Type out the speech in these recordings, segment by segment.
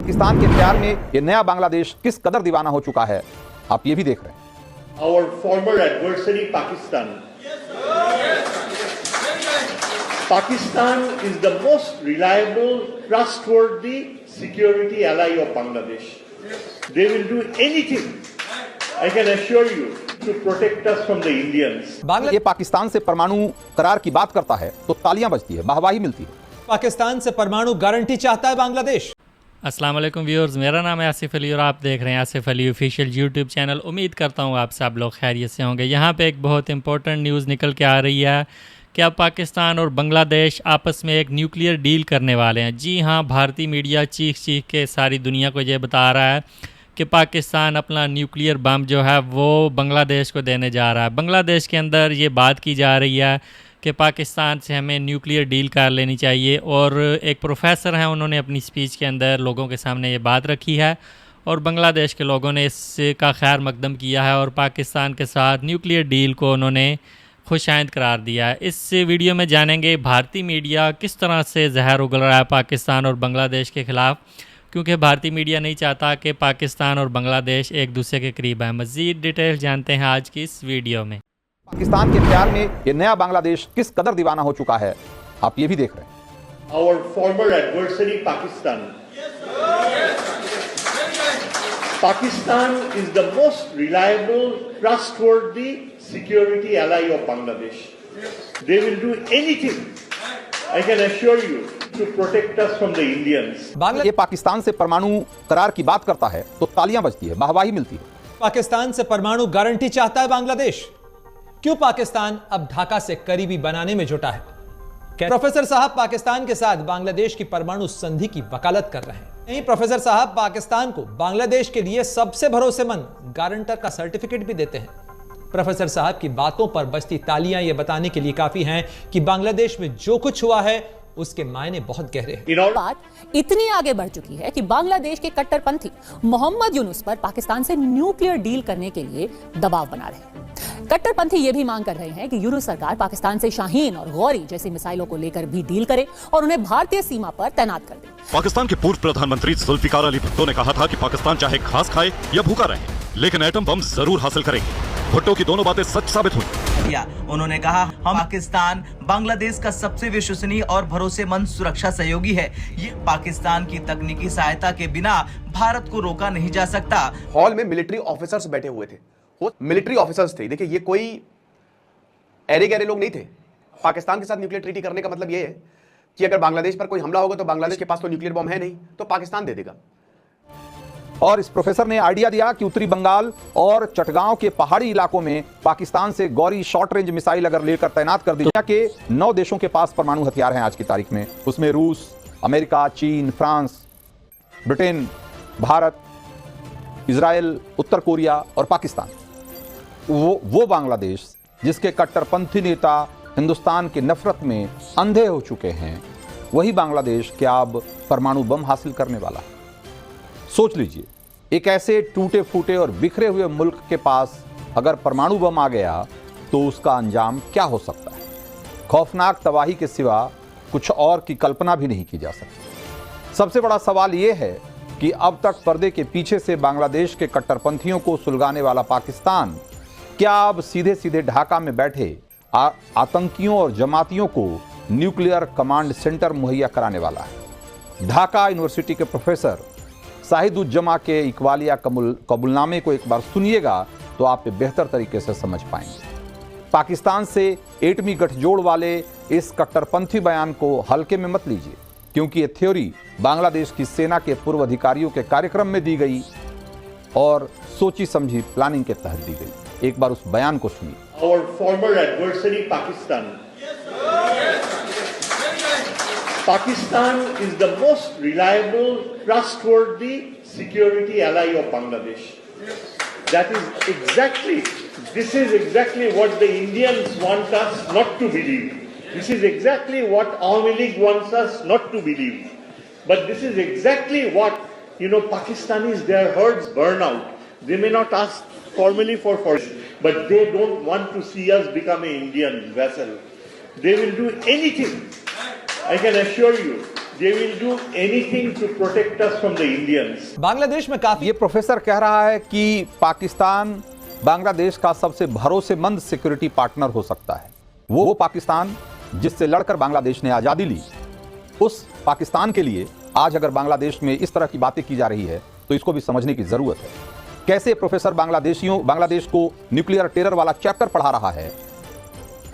पाकिस्तान के प्यार में ये नया बांग्लादेश किस कदर दीवाना हो चुका है, आप ये भी देख रहे हैं। Our former adversary Pakistan. Pakistan is the most reliable, trustworthy security ally of Bangladesh. They will do anything, I can assure you, to protect us from the Indians. ये पाकिस्तान से परमाणु करार की बात करता है तो तालियां बजती है, वाहवाही मिलती है। पाकिस्तान से परमाणु गारंटी चाहता है बांग्लादेश। अस्सलाम वालेकुम व्यूअर्स, मेरा नाम है आसिफ अली और आप देख रहे हैं Asif Ali official YouTube channel. उम्मीद करता हूँ आप सब लोग खैरियत से होंगे। यहाँ पे एक बहुत इंपॉर्टेंट न्यूज़ निकल के आ रही है कि अब पाकिस्तान और बांग्लादेश आपस में एक न्यूक्लियर डील करने वाले हैं। जी हाँ, भारतीय मीडिया चीख के सारी दुनिया को ये बता रहा है कि पाकिस्तान अपना न्यूक्लियर बम जो है वो बांग्लादेश को देने जा रहा है। बांग्लादेश के अंदर ये बात की जा रही है कि पाकिस्तान से हमें न्यूक्लियर डील कर लेनी चाहिए। और एक प्रोफेसर हैं, उन्होंने अपनी स्पीच के अंदर लोगों के सामने ये बात रखी है और बांग्लादेश के लोगों ने इसका खैर मकदम किया है और पाकिस्तान के साथ न्यूक्लियर डील को उन्होंने खुशाइंद करार दिया है। इस वीडियो में जानेंगे भारतीय मीडिया किस तरह से जहर उगल रहा है पाकिस्तान और बांग्लादेश के ख़िलाफ़, क्योंकि भारतीय मीडिया नहीं चाहता कि पाकिस्तान और बांग्लादेश एक दूसरे के करीब आए। मज़ीद डिटेल जानते हैं आज की इस वीडियो में। पाकिस्तान के प्यार में ये नया बांग्लादेश किस कदर दीवाना हो चुका है, आप ये भी देख रहे हैं। Our former adversary Pakistan. Pakistan is the most reliable, trustworthy security ally of Bangladesh. They will do anything, I can assure you, to protect us from the Indians. ये पाकिस्तान से परमाणु करार की बात करता है तो तालियां बजती है, वाहवाही मिलती है। पाकिस्तान से परमाणु गारंटी चाहता है बांग्लादेश। क्यों पाकिस्तान अब ढाका से करीबी बनाने में जुटा है? प्रोफेसर साहब पाकिस्तान के साथ बांग्लादेश की परमाणु संधि की वकालत कर रहे हैं। नहीं, प्रोफेसर साहब पाकिस्तान को बांग्लादेश के लिए सबसे भरोसेमंद गारंटर का सर्टिफिकेट भी देते हैं। प्रोफेसर साहब की बातों पर बजती तालियां यह बताने के लिए काफी हैं कि बांग्लादेश में जो कुछ हुआ है उसके मायने बहुत गहरे हैं। बात इतनी आगे बढ़ चुकी है कि बांग्लादेश के कट्टरपंथी मोहम्मद यूनुस पर पाकिस्तान से न्यूक्लियर डील करने के लिए दबाव बना रहे हैं। कट्टरपंथी ये भी मांग कर रहे हैं कि यूनुस सरकार पाकिस्तान से शाहीन और गौरी जैसी मिसाइलों को लेकर भी डील करे और उन्हें भारतीय सीमा पर तैनात कर दे। पाकिस्तान के पूर्व प्रधानमंत्री जुल्फिकार अली भुट्टो ने कहा था कि पाकिस्तान चाहे घास खाए या भूखा रहे, लेकिन एटम बम जरूर हासिल करेंगे। भुट्टो की दोनों बातें सच साबित हुई। उन्होंने कहा, हम पाकिस्तान बांग्लादेश का सबसे विश्वसनीय और भरोसेमंद सुरक्षा सहयोगी है। ये पाकिस्तान की तकनीकी सहायता के बिना भारत को रोका नहीं जा सकता। हॉल में मिलिट्री ऑफिसर्स बैठे हुए थे, वो मिलिट्री ऑफिसर्स थे। देखिए, ये कोई ऐरे गहरे लोग नहीं थे। पाकिस्तान के साथ न्यूक्लियर ट्रीटी करने का मतलब ये है कि अगर बांग्लादेश पर कोई हमला होगा तो बांग्लादेश के पास तो न्यूक्लियर बम है नहीं, तो पाकिस्तान दे देगा। और इस प्रोफेसर ने आइडिया दिया कि उत्तरी बंगाल और चटगांव के पहाड़ी इलाकों में पाकिस्तान से गौरी शॉर्ट रेंज मिसाइल अगर लेकर तैनात कर दी। दुनिया के 9 देशों के पास परमाणु हथियार हैं आज की तारीख में। उसमें रूस, अमेरिका, चीन, फ्रांस, ब्रिटेन, भारत, इजराइल, उत्तर कोरिया और पाकिस्तान। वो बांग्लादेश जिसके कट्टरपंथी नेता हिंदुस्तान की नफरत में अंधे हो चुके हैं, वही बांग्लादेश क्या अब परमाणु बम हासिल करने वाला है? सोच लीजिए, एक ऐसे टूटे फूटे और बिखरे हुए मुल्क के पास अगर परमाणु बम आ गया तो उसका अंजाम क्या हो सकता है? खौफनाक तबाही के सिवा कुछ और की कल्पना भी नहीं की जा सकती। सबसे बड़ा सवाल यह है कि अब तक पर्दे के पीछे से बांग्लादेश के कट्टरपंथियों को सुलगाने वाला पाकिस्तान क्या अब सीधे सीधे ढाका में बैठे आतंकियों और जमातियों को न्यूक्लियर कमांड सेंटर मुहैया कराने वाला है? ढाका यूनिवर्सिटी के प्रोफेसर शाहिदुज्जमा के इकबालिया कबूलनामे को एक बार सुनिएगा तो आप बेहतर तरीके से समझ पाएंगे। पाकिस्तान से एटमी गठजोड़ वाले इस कट्टरपंथी बयान को हल्के में मत लीजिए, क्योंकि ये थ्योरी बांग्लादेश की सेना के पूर्व अधिकारियों के कार्यक्रम में दी गई और सोची समझी प्लानिंग के तहत दी गई। एक बार उस बयान को सुनिए। Our former adversary Pakistan. Pakistan is the most reliable, trustworthy security ally of Bangladesh. This is exactly what the Indians want us not to believe. This is exactly what Awami League wants us not to believe. But this is exactly what, Pakistanis, their herds burn out. They may not ask formally for but they don't want to see us become an Indian vessel. They will do anything, I can assure you, they will do anything to protect us from the Indians. Bangladesh में काफी ये professor कह रहा है कि पाकिस्तान बांग्लादेश का सबसे भरोसेमंद सिक्योरिटी पार्टनर हो सकता है। वो पाकिस्तान जिससे लड़कर बांग्लादेश ने आजादी ली, उस पाकिस्तान के लिए आज अगर बांग्लादेश में इस तरह की बातें की जा रही है तो इसको भी समझने की जरूरत है। कैसे प्रोफेसर बांग्लादेश को न्यूक्लियर टेरर वाला चैप्टर पढ़ा रहा है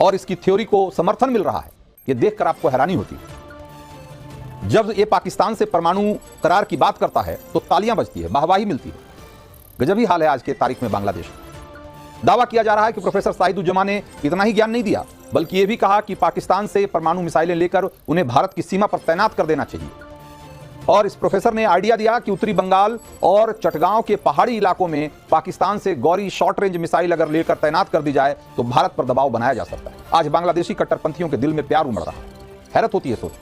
और इसकी थ्योरी को समर्थन मिल रहा है, यह देखकर आपको हैरानी होती है। जब ये पाकिस्तान से परमाणु करार की बात करता है तो तालियां बजती है, वाहवाही मिलती है। गजबी हाल है आज के तारीख में बांग्लादेश। दावा किया जा रहा है कि प्रोफेसर शाहिदुज्जमा ने इतना ही ज्ञान नहीं दिया, बल्कि यह भी कहा कि पाकिस्तान से परमाणु मिसाइलें लेकर उन्हें भारत की सीमा पर तैनात कर देना चाहिए। और इस प्रोफेसर ने आइडिया दिया कि उत्तरी बंगाल और चटगांव के पहाड़ी इलाकों में पाकिस्तान से गौरी शॉर्ट रेंज मिसाइल अगर लेकर तैनात कर दी जाए तो भारत पर दबाव बनाया जा सकता है। आज बांग्लादेशी कट्टरपंथियों के दिल में प्यार उमड़ रहा है, हैरत होती है सोच।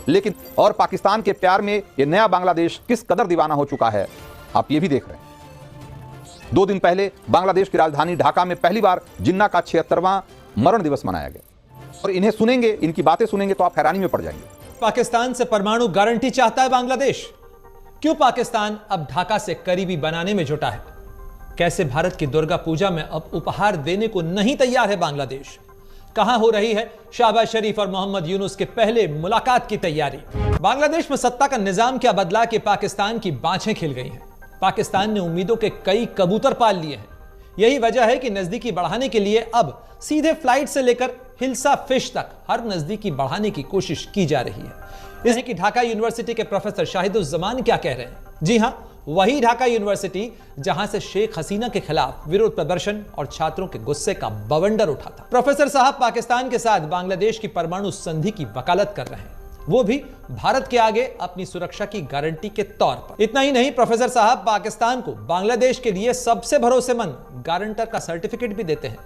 लेकिन और पाकिस्तान के प्यार में यह नया बांग्लादेश किस कदर दीवाना हो चुका है, आप ये भी देख रहे हैं। 2 दिन पहले बांग्लादेश की राजधानी ढाका में पहली बार जिन्ना का 76वां मरण दिवस मनाया गया। और इन्हें सुनेंगे, इनकी बातें सुनेंगे तो आप हैरानी में पड़ जाएंगे। पाकिस्तान से परमाणु गारंटी चाहता है बांग्लादेश। क्यों पाकिस्तान अब ढाका से करीबी बनाने में जुटा है? कैसे भारत की दुर्गा पूजा में अब उपहार देने को नहीं तैयार है बांग्लादेश? कहां हो रही है शहबाज शरीफ और मोहम्मद यूनुस के पहले मुलाकात की तैयारी? बांग्लादेश में सत्ता का निजाम क्या बदला कि पाकिस्तान की बाछें खिल गई हैं? पाकिस्तान ने उम्मीदों के कई कबूतर पाल लिए हैं। यही वजह है कि नजदीकी बढ़ाने के लिए अब सीधे फ्लाइट से लेकर हिल्सा फिश तक हर नजदीकी बढ़ाने की कोशिश की जा रही है। इसलिए कि ढाका यूनिवर्सिटी के प्रोफेसर शाहिदुज्जमान क्या कह रहे हैं? जी हां, वही ढाका यूनिवर्सिटी जहां से शेख हसीना के खिलाफ विरोध प्रदर्शन और छात्रों के गुस्से का बवंडर उठा था। प्रोफेसर साहब पाकिस्तान के साथ बांग्लादेश की परमाणु संधि की वकालत कर रहे हैं, वो भी भारत के आगे अपनी सुरक्षा की गारंटी के तौर पर। इतना ही नहीं, प्रोफेसर साहब पाकिस्तान को बांग्लादेश के लिए सबसे भरोसेमंद गारंटर का सर्टिफिकेट भी देते हैं।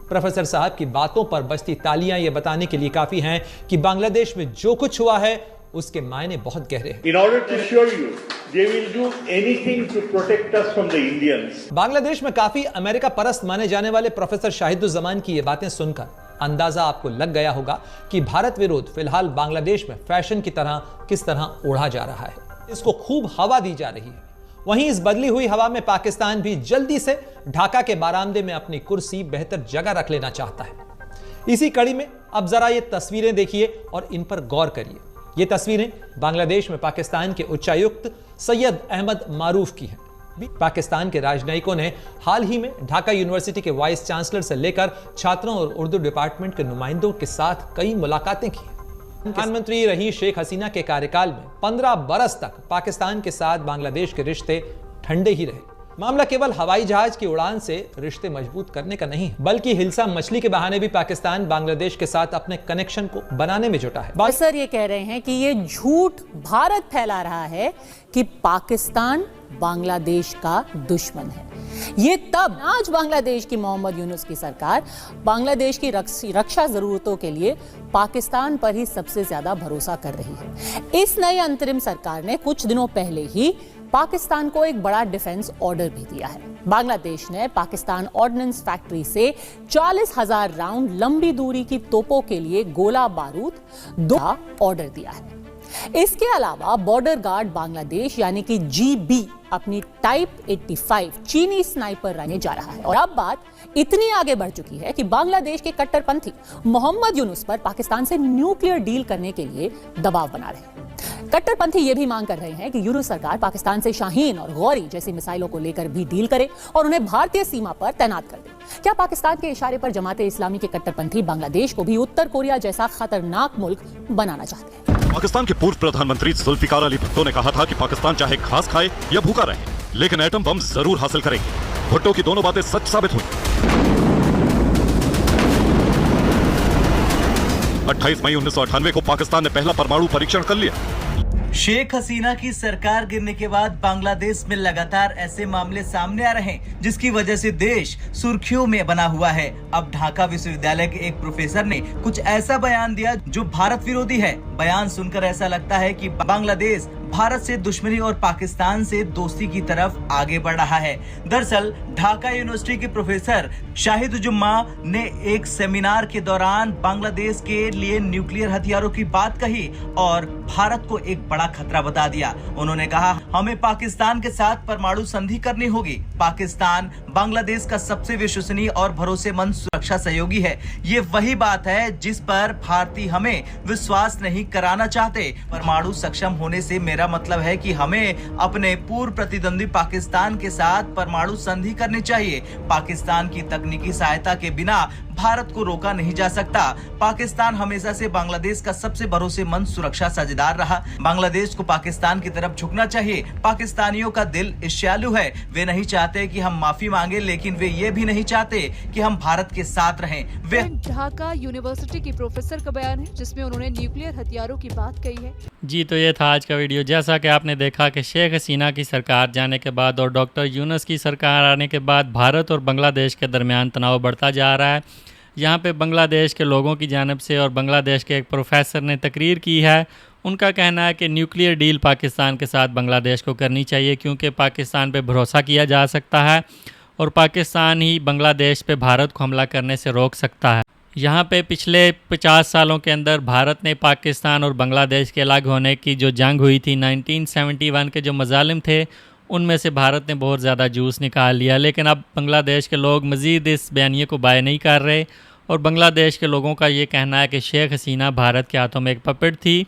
प्रोफेसर साहब की बातों पर बजती तालियां ये बताने के लिए काफी हैं कि बांग्लादेश में जो कुछ हुआ है उसके मायने बहुत गहरे हैं। In order to assure you, they will do anything to protect us from the Indians. Bangladesh में काफी अमेरिका परस्त माने जाने वाले प्रोफेसर शाहिदुज्जमान की ये बातें सुनकर अंदाजा आपको लग गया होगा कि भारत विरोध फिलहाल बांग्लादेश में फैशन की तरह किस तरह ओढ़ा जा रहा है। इसको खूब हवा दी जा रही है। वहीं इस बदली हुई हवा में पाकिस्तान भी जल्दी से ढाका के बारामदे में अपनी कुर्सी बेहतर जगह रख लेना चाहता है। इसी कड़ी में अब जरा ये तस्वीरें देखिए और इन पर गौर करिए। ये तस्वीरें बांग्लादेश में पाकिस्तान के उच्चायुक्त सैयद अहमद मारूफ की हैं। पाकिस्तान के राजनयिकों ने हाल ही में ढाका यूनिवर्सिटी के वाइस चांसलर से लेकर छात्रों और उर्दू डिपार्टमेंट के नुमाइंदों के साथ कई मुलाकातें की। प्रधानमंत्री रही शेख हसीना के कार्यकाल में 15 बरस तक पाकिस्तान के साथ बांग्लादेश के रिश्ते ठंडे ही रहे। मामला केवल हवाई जहाज की उड़ान से रिश्ते मजबूत करने का नहीं, बल्कि हिल्सा मछली के बहाने भी पाकिस्तान बांग्लादेश के साथ अपने कनेक्शन को बनाने में जुटा है। सर ये कह रहे हैं कि ये झूठ भारत फैला रहा है कि पाकिस्तान बांग्लादेश का दुश्मन है। ये तब आज बांग्लादेश की मोहम्मद यूनुस की सरकार बांग्लादेश की रक्षा जरूरतों के लिए पाकिस्तान पर ही सबसे ज्यादा भरोसा कर रही है। इस नई अंतरिम सरकार ने कुछ दिनों पहले ही पाकिस्तान को एक बड़ा डिफेंस ऑर्डर भी दिया है। बांग्लादेश ने पाकिस्तान ऑर्डिनेंस फैक्ट्री से 40,000 राउंड लंबी दूरी की तोपों के लिए गोला बारूद ऑर्डर दिया है। इसके अलावा बॉर्डर गार्ड बांग्लादेश यानी कि जीबी अपनी टाइप 85 चीनी स्नाइपर रहने जा रहा है। और अब बात इतनी आगे बढ़ चुकी है कि बांग्लादेश के कट्टरपंथी मोहम्मद यूनुस पर पाकिस्तान से न्यूक्लियर डील करने के लिए दबाव बना रहे हैं। कट्टरपंथी ये भी मांग कर रहे हैं कि यूनुस सरकार पाकिस्तान से शाहीन और गौरी जैसी मिसाइलों को लेकर भी डील करे और उन्हें भारतीय सीमा पर तैनात कर दे। क्या पाकिस्तान के इशारे पर जमाते इस्लामी के कट्टरपंथी बांग्लादेश को भी उत्तर कोरिया जैसा खतरनाक मुल्क बनाना चाहते हैं? पाकिस्तान के पूर्व प्रधानमंत्री जुल्फिकार अली भुट्टो ने कहा था कि पाकिस्तान चाहे घास खाए या भूखा रहे, लेकिन एटम बम जरूर हासिल करेंगे। भुट्टो की दोनों बातें सच साबित हुई। 28 मई 1998 को पाकिस्तान ने पहला परमाणु परीक्षण कर लिया। शेख हसीना की सरकार गिरने के बाद बांग्लादेश में लगातार ऐसे मामले सामने आ रहे हैं जिसकी वजह से देश सुर्खियों में बना हुआ है। अब ढाका विश्वविद्यालय के एक प्रोफेसर ने कुछ ऐसा बयान दिया जो भारत विरोधी है। बयान सुनकर ऐसा लगता है कि बांग्लादेश भारत से दुश्मनी और पाकिस्तान से दोस्ती की तरफ आगे बढ़ रहा है। दरअसल ढाका यूनिवर्सिटी के प्रोफेसर शाहिद जुम्मा ने एक सेमिनार के दौरान बांग्लादेश के लिए न्यूक्लियर हथियारों की बात कही और भारत को एक बड़ा खतरा बता दिया। उन्होंने कहा, हमें पाकिस्तान के साथ परमाणु संधि करनी होगी। पाकिस्तान बांग्लादेश का सबसे विश्वसनीय और भरोसेमंद सुरक्षा सहयोगी है। ये वही बात है जिस पर भारतीय हमें विश्वास नहीं कराना चाहते। परमाणु सक्षम होने से मेरा मतलब है कि हमें अपने पूर्व प्रतिद्वंदी पाकिस्तान के साथ परमाणु संधि करनी चाहिए। पाकिस्तान की तकनीकी सहायता के बिना भारत को रोका नहीं जा सकता। पाकिस्तान हमेशा से बांग्लादेश का सबसे भरोसेमंद सुरक्षा साझेदार रहा। बांग्लादेश को पाकिस्तान की तरफ झुकना चाहिए। पाकिस्तानियों का दिल ईर्ष्यालु है। वे नहीं चाहते कि हम माफी मांगे, लेकिन वे ये भी नहीं चाहते कि हम भारत के साथ रहें। वे ढाका यूनिवर्सिटी की प्रोफेसर का बयान है जिसमें उन्होंने न्यूक्लियर हथियारों की बात कही है। जी, तो ये था आज का वीडियो। जैसा कि आपने देखा कि शेख हसीना की सरकार जाने के बाद और डॉक्टर यूनुस की सरकार आने के बाद भारत और बांग्लादेश के दरमियान तनाव बढ़ता जा रहा है। यहाँ पे बांग्लादेश के लोगों की जानिब से और बांग्लादेश के एक प्रोफेसर ने तकरीर की है। उनका कहना है कि न्यूक्लियर डील पाकिस्तान के साथ बांग्लादेश को करनी चाहिए क्योंकि पाकिस्तान पे भरोसा किया जा सकता है और पाकिस्तान ही बांग्लादेश पे भारत को हमला करने से रोक सकता है। यहाँ पे पिछले 50 सालों के अंदर भारत ने पाकिस्तान और बांग्लादेश के अलग होने की जो जंग हुई थी, 1971 के जो मजालिम थे, उनमें से भारत ने बहुत ज़्यादा जूस निकाल लिया। लेकिन अब बांग्लादेश के लोग मज़ीद इस बयानिए को बाय नहीं कर रहे और बांग्लादेश के लोगों का ये कहना है कि शेख हसीना भारत के हाथों में एक पपेट थी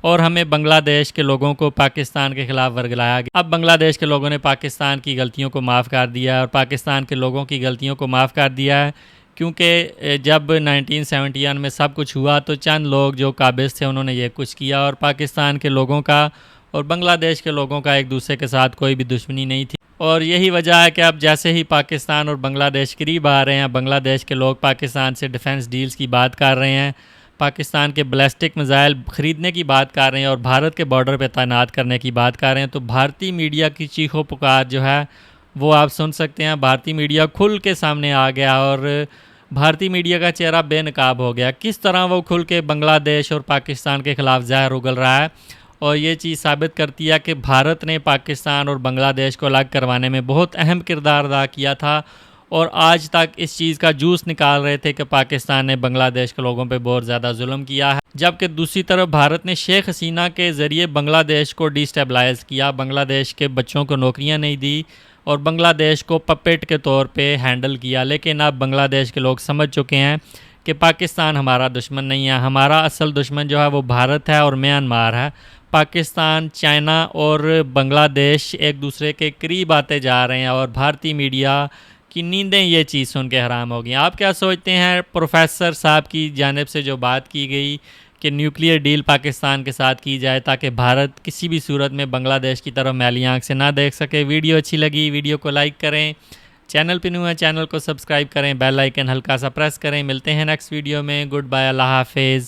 और हमें बांग्लादेश के लोगों को पाकिस्तान के ख़िलाफ़ वर्गलाया गया। अब बांग्लादेश के लोगों ने पाकिस्तान की गलतियों को माफ़ कर दिया और पाकिस्तान के लोगों की गलतियों को माफ़ कर दिया है क्योंकि जब 1971 में सब कुछ हुआ तो चंद लोग जो काबिज थे उन्होंने ये कुछ किया और पाकिस्तान के लोगों का और बांग्लादेश के लोगों का एक दूसरे के साथ कोई भी दुश्मनी नहीं थी। और यही वजह है कि अब जैसे ही पाकिस्तान और बांग्लादेश करीब आ रहे हैं, बांग्लादेश के लोग पाकिस्तान से डिफेंस डील्स की बात कर रहे हैं, पाकिस्तान के बैलिस्टिक मिसाइल ख़रीदने की बात कर रहे हैं और भारत के बॉर्डर पर तैनात करने की बात कर रहे हैं। तो भारतीय मीडिया की चीखों पुकार जो है वो आप सुन सकते हैं। भारतीय मीडिया खुल के सामने आ गया और भारतीय मीडिया का चेहरा बेनकाब हो गया। किस तरह वो खुल के बांग्लादेश और पाकिस्तान के ख़िलाफ़ ज़हर उगल रहा है और ये चीज़ साबित करती है कि भारत ने पाकिस्तान और बांग्लादेश को अलग करवाने में बहुत अहम किरदार अदा किया था और आज तक इस चीज़ का जूस निकाल रहे थे कि पाकिस्तान ने बांग्लादेश के लोगों पे बहुत ज़्यादा जुल्म किया है। जबकि दूसरी तरफ भारत ने शेख हसीना के ज़रिए बांग्लादेश को डिस्टेबलाइज़ किया, बांग्लादेश के बच्चों को नौकरियाँ नहीं दी और बांग्लादेश को पपेट के तौर पे हैंडल किया। लेकिन अब बांग्लादेश के लोग समझ चुके हैं कि पाकिस्तान हमारा दुश्मन नहीं है, हमारा असल दुश्मन जो है वो भारत है और म्यांमार है। पाकिस्तान, चाइना और बांग्लादेश एक दूसरे के करीब आते जा रहे हैं और भारतीय मीडिया की नींदें ये चीज़ सुन के हराम हो गई। आप क्या सोचते हैं प्रोफेसर साहब की जानिब से जो बात की गई कि न्यूक्लियर डील पाकिस्तान के साथ की जाए ताकि भारत किसी भी सूरत में बांग्लादेश की तरफ मैली आंख से ना देख सके? वीडियो अच्छी लगी, वीडियो को लाइक करें, चैनल पर न्यू है चैनल को सब्सक्राइब करें, बेल आइकन हल्का सा प्रेस करें। मिलते हैं नेक्स्ट वीडियो में। गुड बाय, अल्लाह हाफिज़।